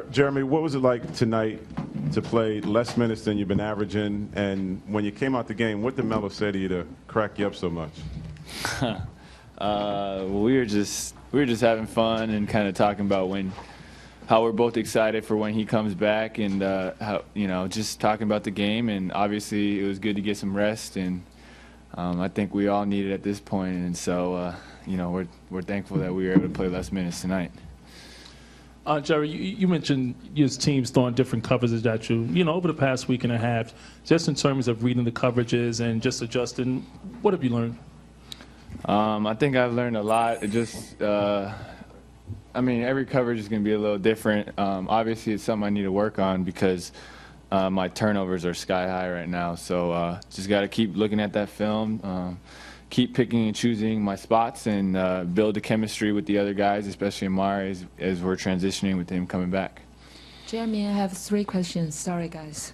Jeremy, what was it like tonight to play less minutes than you've been averaging? And when you came out the game, what did Melo say to you to crack you up so much? We were just having fun and kind of talking about how we're both excited for when he comes back, and how, just talking about the game. And obviously it was good to get some rest, and I think we all need it at this point. And so we're thankful that we were able to play less minutes tonight. Jerry, you mentioned your team's throwing different coverages at you, over the past week and a half, just in terms of reading the coverages and just adjusting. What have you learned? I think I've learned a lot. Every coverage is going to be a little different. Obviously, it's something I need to work on because my turnovers are sky high right now. So just got to keep looking at that film, keep picking and choosing my spots, and build the chemistry with the other guys, especially Amari, as we're transitioning with him coming back. Jeremy, I have 3 questions. Sorry, guys.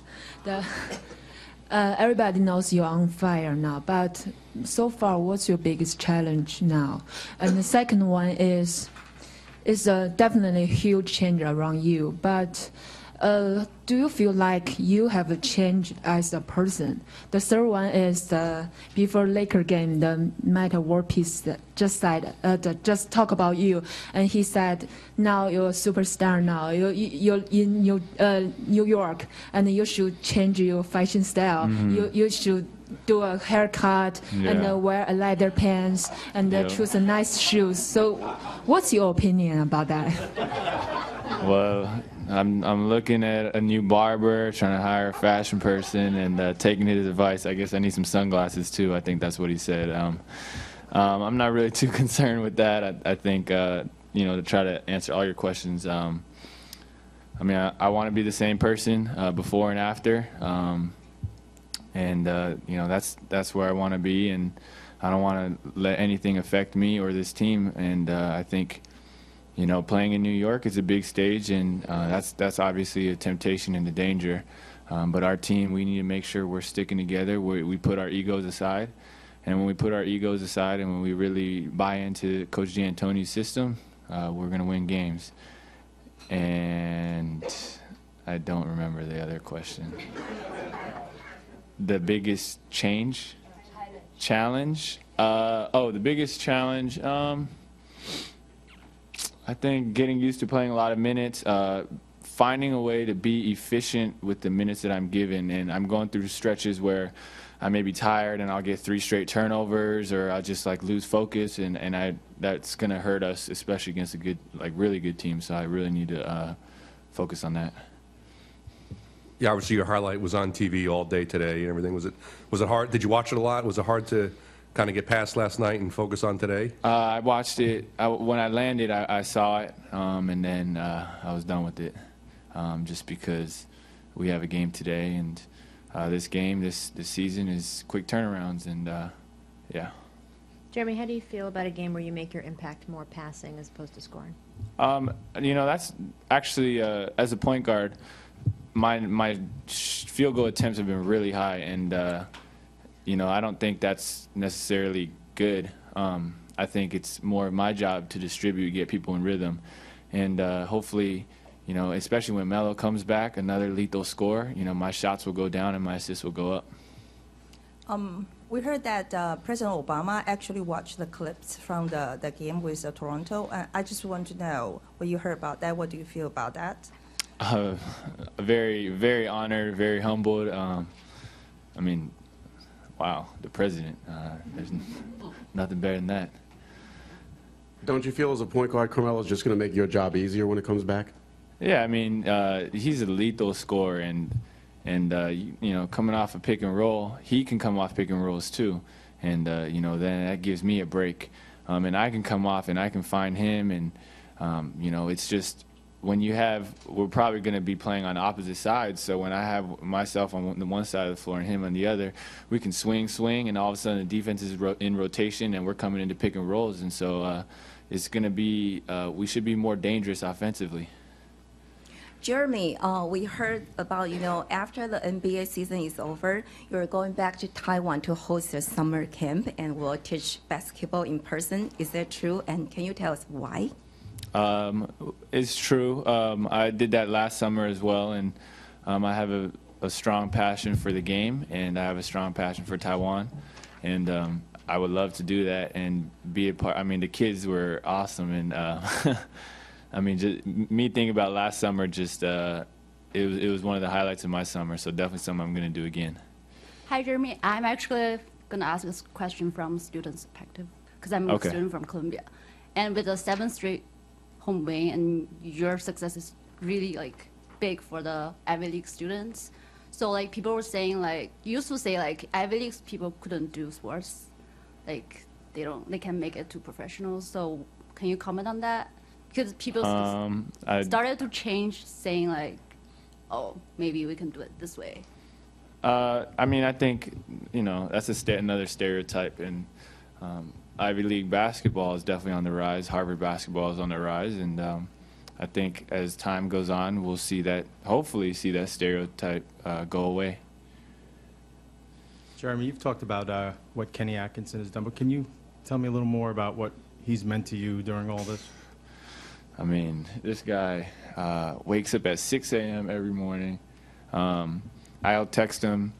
Everybody knows you're on fire now, but so far, what's your biggest challenge now? And the second one is definitely a huge change around you, but do you feel like you have changed as a person? The third one is before Laker game, the Matt War piece that just talk about you, and he said now you're a superstar now. You're in New York, and you should change your fashion style. Mm-hmm. You should do a haircut and wear a leather pants and choose a nice shoes. So, what's your opinion about that? Well, I'm looking at a new barber, trying to hire a fashion person, and taking his advice. I guess I need some sunglasses too. I think that's what he said. I'm not really too concerned with that. I think to try to answer all your questions. I want to be the same person before and after, and that's where I want to be, and I don't want to let anything affect me or this team. And I think, playing in New York is a big stage, and that's obviously a temptation and a danger. But our team, we need to make sure we're sticking together. We put our egos aside, and when we put our egos aside and when we really buy into Coach D'Antoni's system, we're going to win games. And I don't remember the other question. The biggest challenge? The biggest challenge. I think getting used to playing a lot of minutes, finding a way to be efficient with the minutes that I'm given. And I'm going through stretches where I may be tired and I'll get 3 straight turnovers, or I'll just lose focus, and that's going to hurt us, especially against a good, really good team. So I really need to focus on that. Yeah, obviously your highlight was on TV all day today and everything. Was it hard? Did you watch it a lot? Was it hard to kind of get past last night and focus on today? I watched it. When I landed, I saw it, and then I was done with it, just because we have a game today, and this season is quick turnarounds, and yeah. Jeremy, how do you feel about a game where you make your impact more passing as opposed to scoring? That's actually, as a point guard, my field goal attempts have been really high, and I don't think that's necessarily good. I think it's more of my job to distribute, get people in rhythm, and hopefully, especially when Melo comes back, another lethal scorer, my shots will go down and my assists will go up. We heard that President Obama actually watched the clips from the game with Toronto. I just want to know what you heard about that. What do you feel about that? Very, very honored, very humbled. Wow, the president. There's nothing better than that. Don't you feel as a point guard, Carmelo's just going to make your job easier when it comes back? Yeah, he's a lethal scorer, and coming off a pick and roll, he can come off pick and rolls too, and then that gives me a break, and I can come off and I can find him, and it's just, we're probably going to be playing on opposite sides, so when I have myself on the one side of the floor and him on the other, we can swing, and all of a sudden the defense is in rotation and we're coming into pick and rolls, and so it's going to be, we should be more dangerous offensively. Jeremy, we heard about, after the NBA season is over, you're going back to Taiwan to host a summer camp and will teach basketball in person. Is that true? And can you tell us why? It's true. I did that last summer as well, and I have a strong passion for the game, and I have a strong passion for Taiwan, and I would love to do that and be a part. I mean, the kids were awesome, and I mean, just me thinking about last summer, just it was one of the highlights of my summer. So definitely something I'm going to do again. Hi, Jeremy. I'm actually going to ask this question from student's perspective because I'm a student from Columbia, and with the 7th straight home win, and your success is really like big for the Ivy League students. So like people were saying like used to say like Ivy League people couldn't do sports, like they can't make it to professionals. So can you comment on that? Because people started to change, saying like, oh, maybe we can do it this way. I mean, I think that's another stereotype, and Ivy League basketball is definitely on the rise. Harvard basketball is on the rise, and I think as time goes on, we'll see that, hopefully see that stereotype go away. Jeremy, you've talked about what Kenny Atkinson has done, but can you tell me a little more about what he's meant to you during all this? I mean, this guy wakes up at 6 a.m. every morning. I'll text him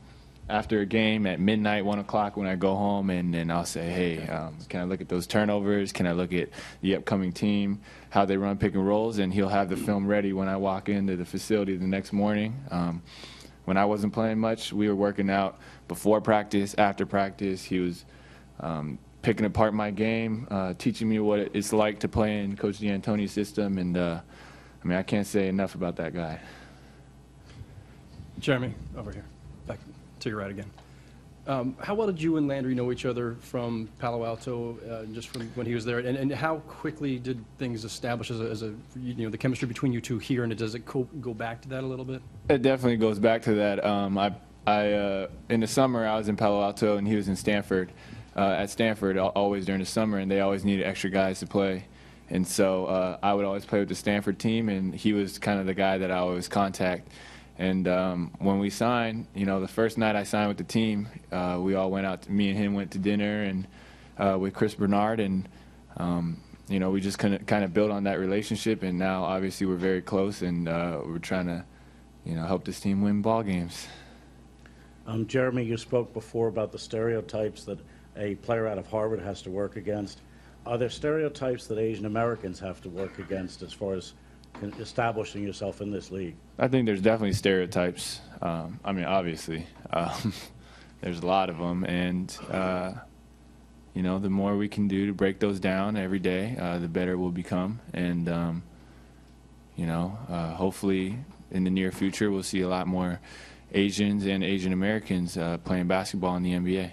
after a game at midnight, 1 o'clock when I go home, and then I'll say, hey, can I look at those turnovers? Can I look at the upcoming team, how they run pick and rolls? And he'll have the film ready when I walk into the facility the next morning. When I wasn't playing much, we were working out before practice, after practice. He was picking apart my game, teaching me what it's like to play in Coach D'Antoni's system. And, I mean, I can't say enough about that guy. Jeremy, over here. Back to your right again. How well did you and Landry know each other from Palo Alto, just from when he was there? And how quickly did things establish as a the chemistry between you two here? And does it go back to that a little bit? It definitely goes back to that. I in the summer, I was in Palo Alto, and he was in Stanford. At Stanford, always during the summer, and they always needed extra guys to play. And so I would always play with the Stanford team, and he was kind of the guy that I always contact. And when we signed, the first night I signed with the team, we all went out, me and him went to dinner and with Chris Bernard, and we just kind of built on that relationship, and now obviously we're very close, and we're trying to help this team win ball games. Jeremy, you spoke before about the stereotypes that a player out of Harvard has to work against. Are there stereotypes that Asian Americans have to work against as far as establishing yourself in this league? I think there's definitely stereotypes. I mean, obviously, there's a lot of them, and the more we can do to break those down every day, the better we'll become. And hopefully, in the near future, we'll see a lot more Asians and Asian Americans playing basketball in the NBA.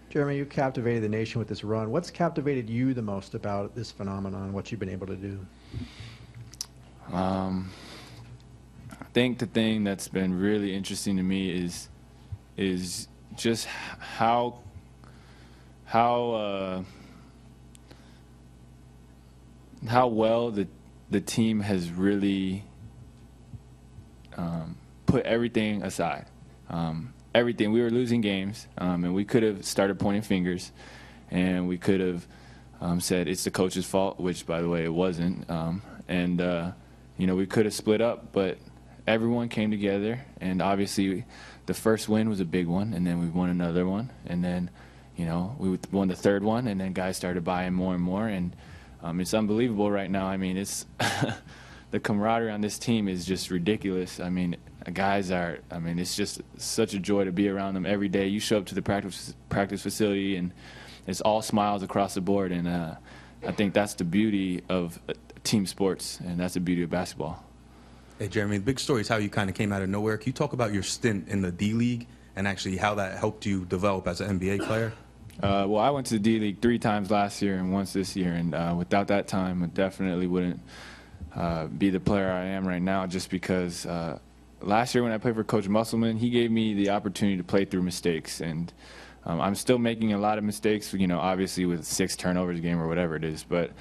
Jeremy, you captivated the nation with this run. What's captivated you the most about this phenomenon, what you've been able to do? I think the thing that's been really interesting to me is just how well the team has really put everything aside. Everything. We were losing games, and we could have started pointing fingers, and we could have said it's the coach's fault, which, by the way, it wasn't. We could have split up, but everyone came together, and obviously the first win was a big one, and then we won another one, and then we won the third one, and then guys started buying more and more, and it's unbelievable right now. I mean, it's the camaraderie on this team is just ridiculous. I mean, it's just such a joy to be around them every day. You show up to the practice facility, and it's all smiles across the board, and I think that's the beauty of team sports, and that's the beauty of basketball. Hey, Jeremy, the big story is how you kind of came out of nowhere. Can you talk about your stint in the D-League and actually how that helped you develop as an NBA player? Well, I went to the D-League 3 times last year and once this year, and without that time, I definitely wouldn't be the player I am right now, just because last year when I played for Coach Musselman, he gave me the opportunity to play through mistakes, and I'm still making a lot of mistakes, obviously with 6 turnovers a game or whatever it is, but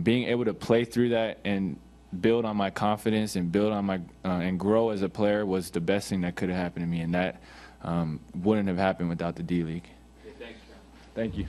being able to play through that and build on my confidence and build on my and grow as a player was the best thing that could have happened to me, and that wouldn't have happened without the D-League. Thank you.